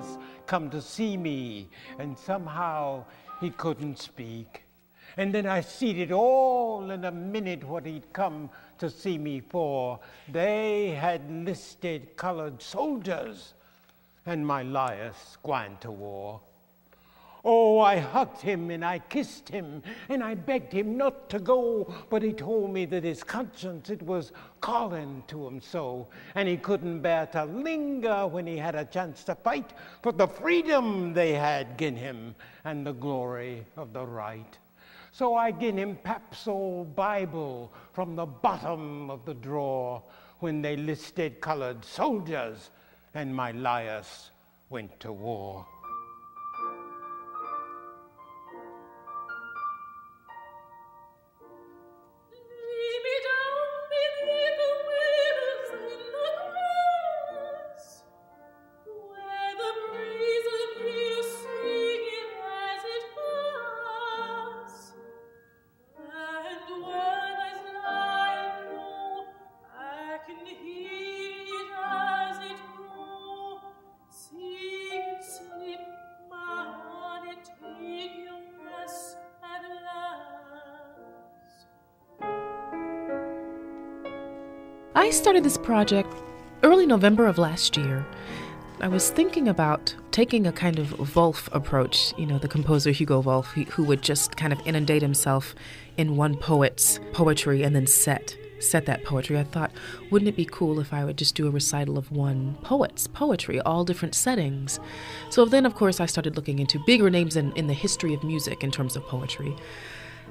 Elias come to see me, and somehow he couldn't speak. And then I seen it all in a minute what he'd come to see me for. They had listed colored soldiers, and my Elias gwine to war. Oh, I hugged him and I kissed him and I begged him not to go, but he told me that his conscience, it was calling to him so, and he couldn't bear to linger when he had a chance to fight for the freedom they had given him and the glory of the right. So I gin him Pap's old Bible from the bottom of the drawer when they listed colored soldiers and my Elias went to war. I started this project early November of last year. I was thinking about taking a kind of Wolf approach, the composer Hugo Wolf, who would just kind of inundate himself in one poet's poetry and then set that poetry. I thought, wouldn't it be cool if I would just do a recital of one poet's poetry, all different settings? So then, of course, I started looking into bigger names in the history of music in terms of poetry.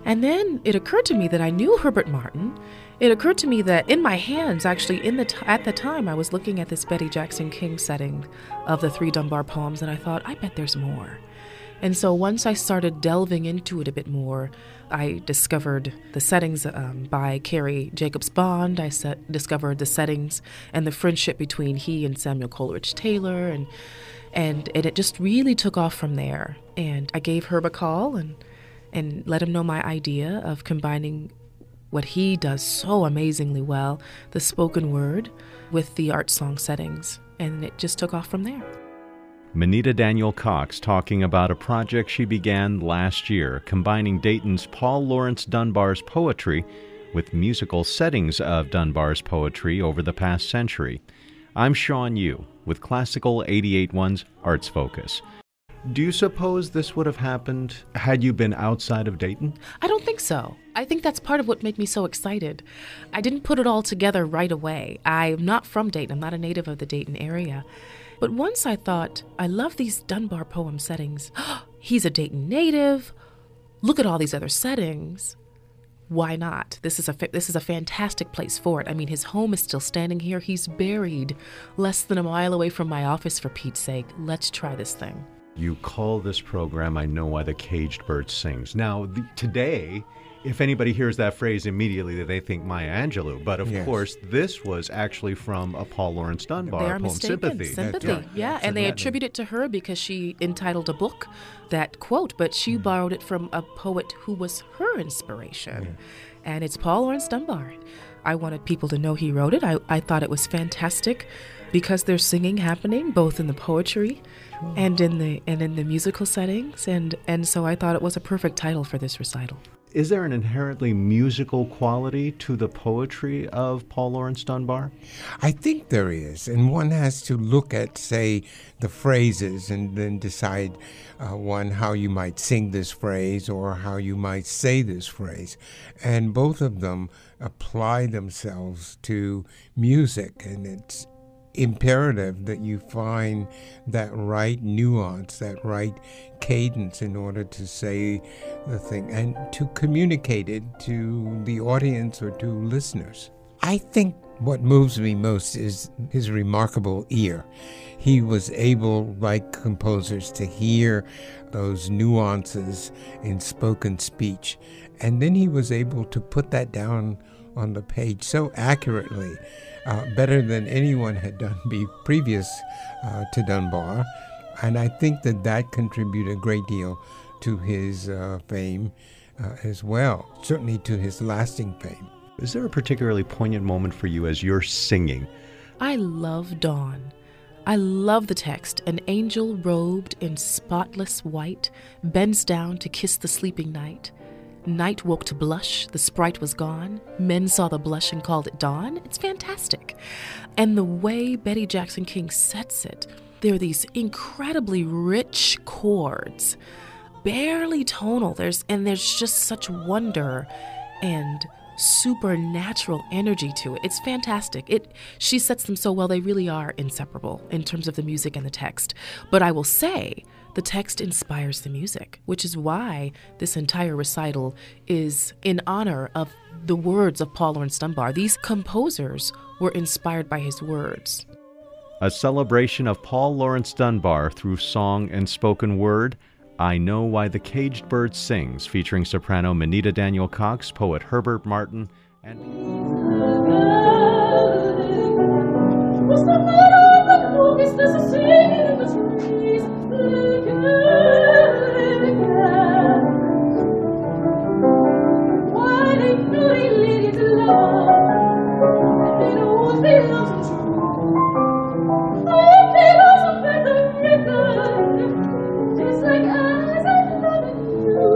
And then it occurred to me that I knew Herbert Martin. It occurred to me that in my hands, actually, at the time, I was looking at this Betty Jackson King setting of the 3 Dunbar poems, and I thought, I bet there's more. And so once I started delving into it a bit more, I discovered the settings by Carrie Jacobs Bond. I discovered the settings and the friendship between he and Samuel Coleridge Taylor, and it just really took off from there. And I gave Herb a call and let him know my idea of combining what he does so amazingly well, the spoken word, with the art song settings. And it just took off from there. Minnita Daniel-Cox talking about a project she began last year, combining Dayton's Paul Laurence Dunbar's poetry with musical settings of Dunbar's poetry over the past century. I'm Sean Yu with Classical 88.1's Arts Focus. Do you suppose this would have happened had you been outside of Dayton? I don't think so. I think that's part of what made me so excited. I didn't put it all together right away. I'm not from Dayton. I'm not a native of the Dayton area. But once I thought, I love these Dunbar poem settings. He's a Dayton native. Look at all these other settings. Why not? This is a fantastic place for it. I mean, his home is still standing here. He's buried less than a mile away from my office, for Pete's sake. Let's try this thing. You call this program, I Know Why the Caged Bird Sings. Now, today, if anybody hears that phrase immediately, they think Maya Angelou. But of course, this was actually from a Paul Laurence Dunbar poem, mistaken. Sympathy. Yeah, and they attribute it to her because she entitled a book that quote, but she borrowed it from a poet who was her inspiration. And it's Paul Laurence Dunbar. I wanted people to know he wrote it. I thought it was fantastic because there's singing happening both in the poetry and in the musical settings, and so I thought it was a perfect title for this recital. Is there an inherently musical quality to the poetry of Paul Laurence Dunbar? I think there is, and one has to look at, say, the phrases and then decide, how you might sing this phrase or how you might say this phrase. And both of them apply themselves to music, and it's imperative that you find that right nuance, that right cadence in order to say the thing and to communicate it to the audience or to listeners. I think what moves me most is his remarkable ear. He was able, like composers, to hear those nuances in spoken speech, and then he was able to put that down on the page so accurately, better than anyone had done previous to Dunbar. And I think that contributed a great deal to his fame as well, certainly to his lasting fame. Is there a particularly poignant moment for you as you're singing? I love Dawn. I love the text. An angel robed in spotless white bends down to kiss the sleeping night. Night woke to blush, the sprite was gone. Men saw the blush and called it dawn. It's fantastic. And the way Betty Jackson King sets it, there are these incredibly rich chords, barely tonal. There's just such wonder and supernatural energy to it. It's fantastic. She sets them so well, they really are inseparable in terms of the music and the text. But I will say, the text inspires the music, which is why this entire recital is in honor of the words of Paul Laurence Dunbar. These composers were inspired by his words. A celebration of Paul Laurence Dunbar through song and spoken word, I Know Why the Caged Bird Sings, featuring soprano Minnita Daniel-Cox, poet Herbert Martin, and... What's the matter with the movies? There's a singing in the trees. Why they know they lead you to love, and they know what they love to do. They also bet the record, just like as I'm loving you.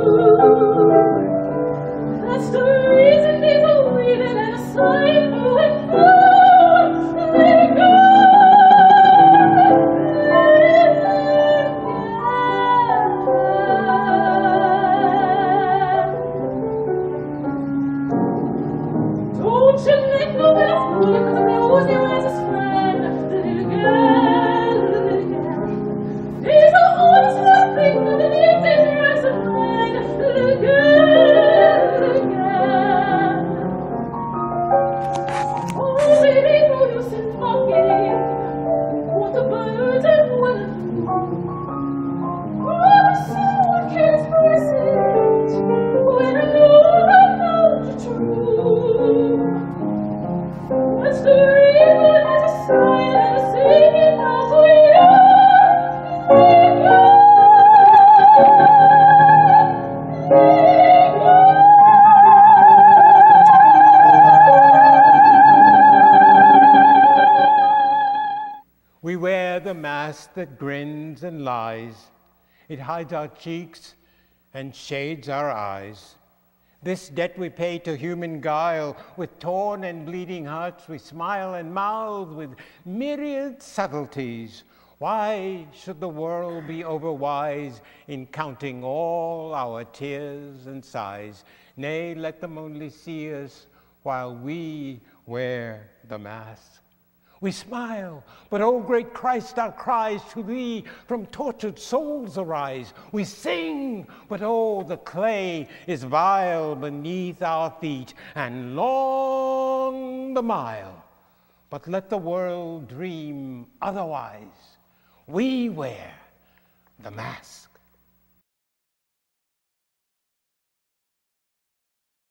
That's the reason they believe it, and a sign for it. Let it go. Don't you let nobody fool you, 'cause I knows you as his friend. Little girl. He's the honest little thing underneath the eyes of mine. Little girl. Oh, baby, no use in talking. What the birds and what the food. Oh, the soul can express it when I know the truth. That's the reason there's a sign and a singing out for you. We wear the mask that grins and lies. It hides our cheeks and shades our eyes. This debt we pay to human guile. With torn and bleeding hearts we smile and mouth with myriad subtleties. Why should the world be overwise in counting all our tears and sighs? Nay, let them only see us while we wear the mask. We smile, but, O great Christ, our cries to thee from tortured souls arise. We sing, but, oh, the clay is vile beneath our feet, and long the mile. But let the world dream otherwise. We wear the mask.